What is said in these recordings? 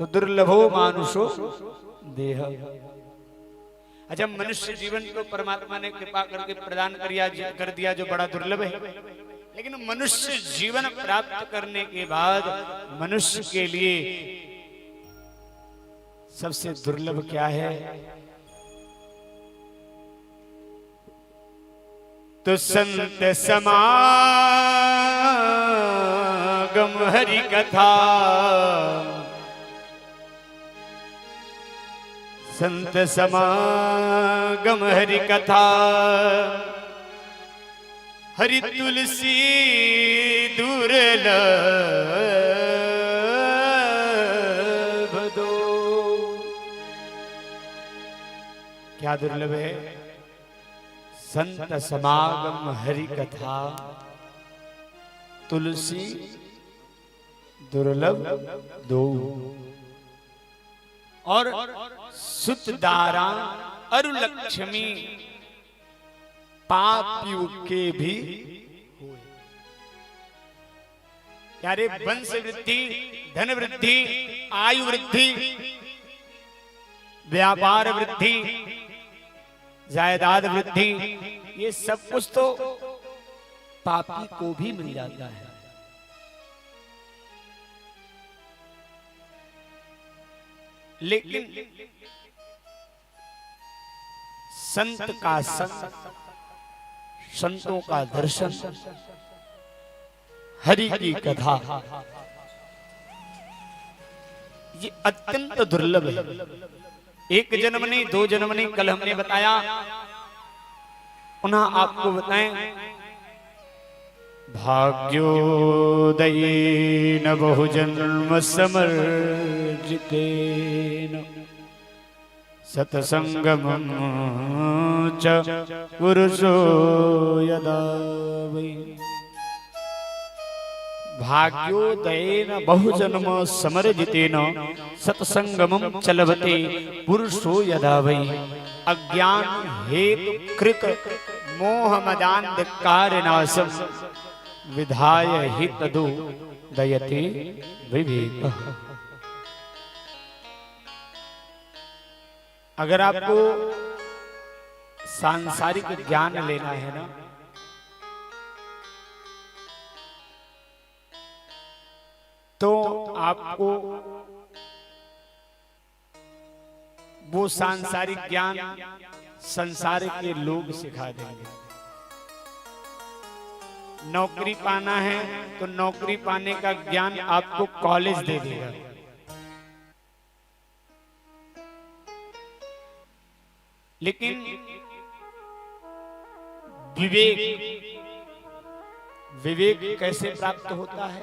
तो दुर्लभो मानुषो देह। अच्छा, मनुष्य जीवन को परमात्मा ने कृपा करके प्रदान कर दिया जो बड़ा दुर्लभ है, लेकिन मनुष्य जीवन प्राप्त करने के बाद मनुष्य के लिए सबसे दुर्लभ क्या है? तो संत समागम हरि कथा, संत समागम हरि कथा, हरि तुलसी दुर्लभ दो। क्या दुर्लभ है? संत समागम हरि कथा, तुलसी दुर्लभ दो। और सुत दारा अरु लक्ष्मी पापियों के भी यारे वंश वृद्धि, धन वृद्धि, आयु वृद्धि, व्यापार वृद्धि, जायदाद वृद्धि, ये सब कुछ तो पापी को भी मिल जाता है। लेकिन संत का संग, संतों का दर्शन, हरि की कथा, ये अत्यंत दुर्लभ है। एक जन्म नहीं, दो जन्म नहीं, कल हमने बताया, पुनः आपको बताएं। भाग्योदयेन बहुजन्म समर्जितेन सत्संगमं च पुरुषो यदा वै। भाग्योदयेन बहुजन्म समर्जितेन सत्संगमं च लभते पुरुषो यदा वै। अज्ञान हेतु कृत मोह मदान्धकारनाशं विधाय हि तदु दयते विवेकः। अगर आपको सांसारिक ज्ञान लेना है ना, तो आपको वो सांसारिक ज्ञान संसार के लोग सिखा देंगे। नौकरी पाना है तो नौकरी पाने का ज्ञान आपको कॉलेज दे देगा। लेकिन विवेक, विवेक कैसे प्राप्त होता है?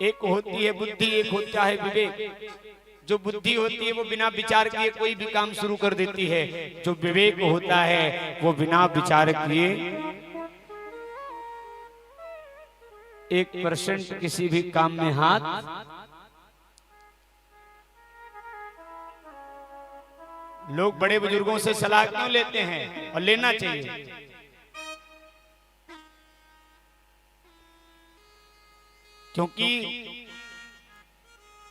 एक होती है बुद्धि, एक होता है विवेक। जो बुद्धि होती है वो बिना विचार किए कोई भी काम शुरू कर देती है। जो विवेक होता है वो बिना विचार किए 1% किसी भी काम में हाथ लोग बड़े बुजुर्गों से सलाह क्यों लेते हैं और लेना चाहिए? क्योंकि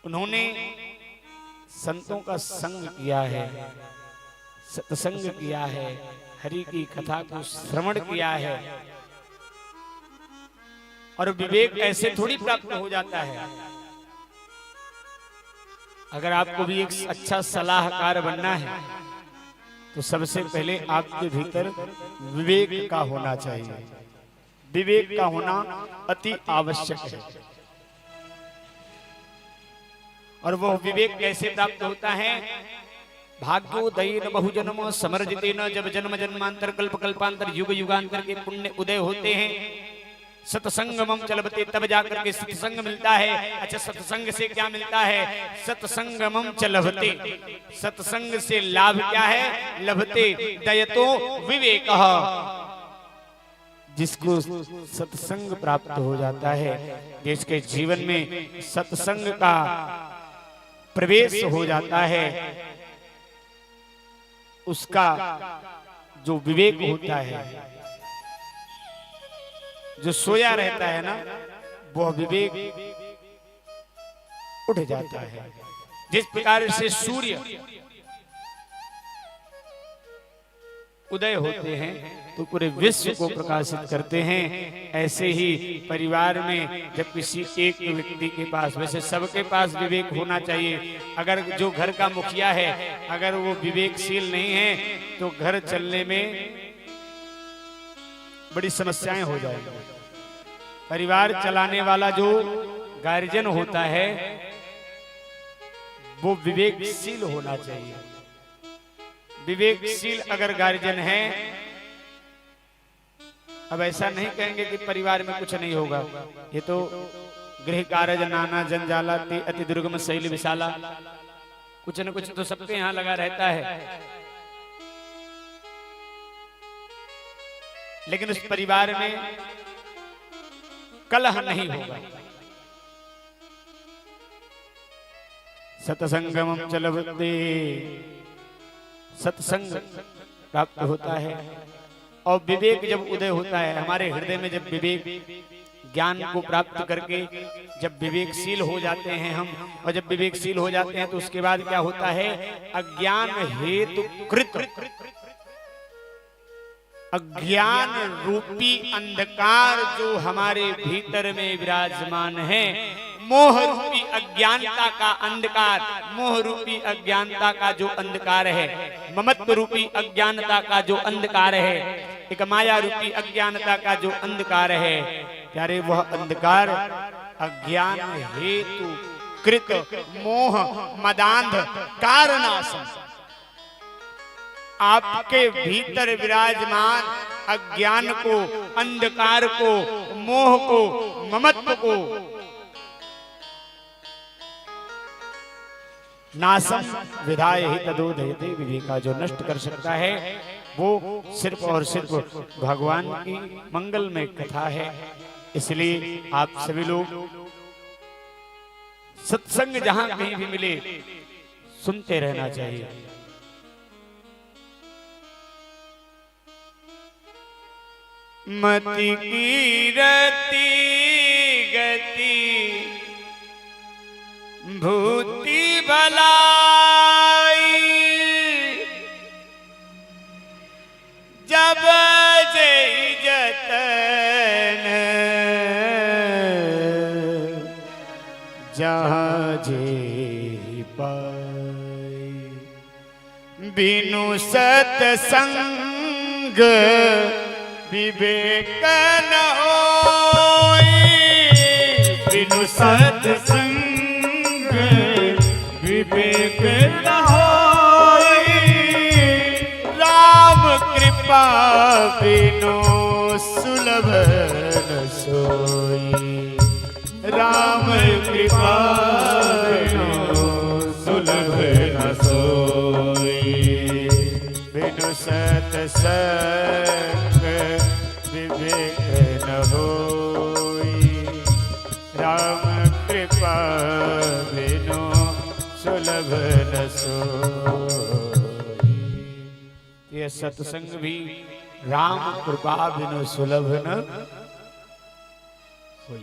उन्होंने संतों का संग किया है, सत्संग किया है, हरि की कथा को श्रवण किया है। और विवेक ऐसे थोड़ी प्राप्त हो जाता है। अगर आपको भी एक अच्छा सलाहकार बनना है तो सबसे पहले आपके भीतर विवेक का होना चाहिए। विवेक का होना अति आवश्यक है। और वह विवेक कैसे प्राप्त होता है? भाग्योदयेन बहुजन्म समर्जितेन, जब जन्म जन्मांतर कल्प कल्पांतर युग युगांतर के पुण्य उदय होते हैं, सत्संगमं चलबते, तब जाकर के सत्संग मिलता है। अच्छा, सत्संग से क्या मिलता है? सत्संगमं चलबते, सत्संग से लाभ क्या है? लभते दयतो विवेकः। जिसको सत्संग प्राप्त हो जाता है, जिसके जीवन में सत्संग का प्रवेश हो जाता है, उसका जो विवेक होता है, जो सोया रहता है ना, वह विवेक उठ जाता है। जिस प्रकार से सूर्य उदय होते हैं तो पूरे विश्व को प्रकाशित करते हैं, ऐसे ही परिवार में जब किसी एक व्यक्ति के पास, वैसे सबके पास विवेक होना चाहिए, अगर जो घर का मुखिया है अगर वो विवेकशील नहीं है तो घर चलने में बड़ी समस्याएं हो जाएंगी। परिवार चलाने वाला जो गार्जियन होता है वो विवेकशील होना चाहिए। विवेकशील अगर गार्जियन है, अब ऐसा नहीं कहेंगे कि परिवार में कुछ नहीं होगा, ये तो गृह कारज नाना जंजाला अति दुर्गम शैल विशाला, कुछ न कुछ तो सबके यहाँ लगा रहता है। लेकिन उस परिवार में कलह नहीं होगा। सत्संगम चलते, सत्संग प्राप्त होता है और विवेक जब उदय होता है हमारे हृदय में, जब विवेक ज्ञान को प्राप्त करके जब विवेकशील हो जाते हैं हम, और जब विवेकशील हो जाते हैं तो उसके बाद क्या होता है, अज्ञान हेतु कृत अज्ञान रूपी अंधकार जो हमारे भीतर में विराजमान है, मोह रूपी अज्ञानता का अंधकार, मोह रूपी अज्ञानता का जो अंधकार है, ममत्व रूपी अज्ञानता का जो अंधकार है, एक माया रूपी अज्ञानता का जो अंधकार है, प्यारे वह अंधकार अज्ञान हेतु कृत मोह मदांध कारणासम, आपके भीतर विराजमान अज्ञान को, अंधकार को, मोह को, ममत्व को नासम विधाय ही तदोदयते, विवेका जो नष्ट कर सकता है वो सिर्फ और सिर्फ भगवान की मंगल में कथा है। इसलिए आप सभी लोग सत्संग जहां कहीं भी मिले सुनते रहना चाहिए। मति की रति गति भूति भलाई, जब जय जतन जहाँ जे पाई, बिनु सत्संग विवेक न होई, बिनु सत्संग विवेक न होई, राम कृपा बिनु सुलभ न सोई, राम कृपा बिनु सुलभ न सोई, बिनु सत्संग विवेक न होई, राम कृपा बिनु सुलभ न सोई। ये सत्संग भी राम कृपा बिनु सुलभ न होई।